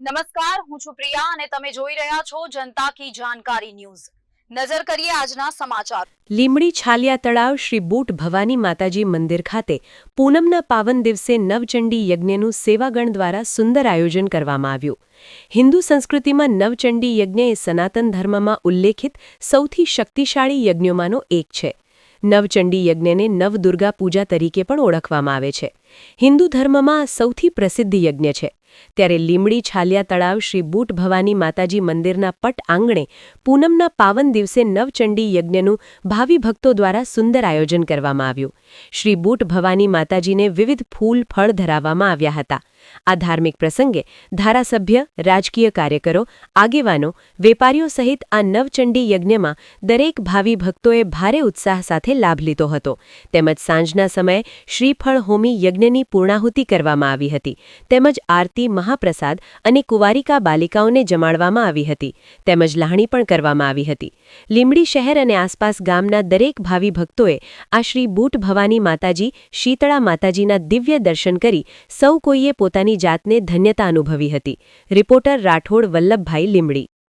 નમસ્કાર, હું છું પ્રિયા અને તમે જોઈ રહ્યા છો જનતા કી જાણકારી ન્યૂઝ। નજર કરીએ આજના સમાચાર। લીંબડી છાલિયા તળાવ શ્રી બૂટ ભવાની માતાજી મંદિર ખાતે પૂનમના પાવન દિવસે નવચંડી યજ્ઞનું સેવાગણ દ્વારા સુંદર આયોજન કરવામાં આવ્યું। હિન્દુ સંસ્કૃતિમાં નવચંડી યજ્ઞ એ સનાતન ધર્મમાં ઉલ્લેખિત સૌથી શક્તિશાળી યજ્ઞોમાંનો એક છે। નવચંડી યજ્ઞને નવદુર્ગા પૂજા તરીકે પણ ઓળખવામાં આવે છે। હિન્દુ ધર્મમાં આ સૌથી પ્રસિદ્ધ યજ્ઞ છે। ત્યારે લીંબડી છાલિયા તળાવ શ્રી બૂટ ભવાની માતાજી મંદિરના પટ આંગણે પૂનમના પાવન દિવસે નવચંડી યજ્ઞનું ભાવિ ભક્તો દ્વારા સુંદર આયોજન કરવામાં આવ્યું। શ્રી બૂટ ભવાની માતાજીને વિવિધ ફૂલ ફળ ધરાવવામાં આવ્યા હતા। આ ધાર્મિક પ્રસંગે ધારાસભ્ય, રાજકીય કાર્યકરો, આગેવાનો, વેપારીઓ સહિત આ નવચંડી યજ્ઞમાં દરેક ભાવિ ભક્તોએ ભારે ઉત્સાહ સાથે લાભ લીધો હતો। તેમજ સાંજના સમયે શ્રીફળ હોમી યજ્ઞની પૂર્ણાહુતિ કરવામાં આવી હતી। તેમજ આરતી, મહાપ્રસાદ અને કુંવારિકા બાલિકાઓને જમાડવામાં આવી હતી। તેમજ લાહણી પણ કરવામાં આવી હતી। લીંબડી શહેર અને આસપાસ ગામના દરેક ભાવિ ભક્તોએ આ શ્રી બૂટ ભવાની માતાજી, શીતળા માતાજીના દિવ્ય દર્શન કરી સૌ કોઈએ પોતાની જાતને ધન્યતા અનુભવી હતી। રિપોર્ટર રાઠોડ વલ્લભભાઈ, લીંબડી।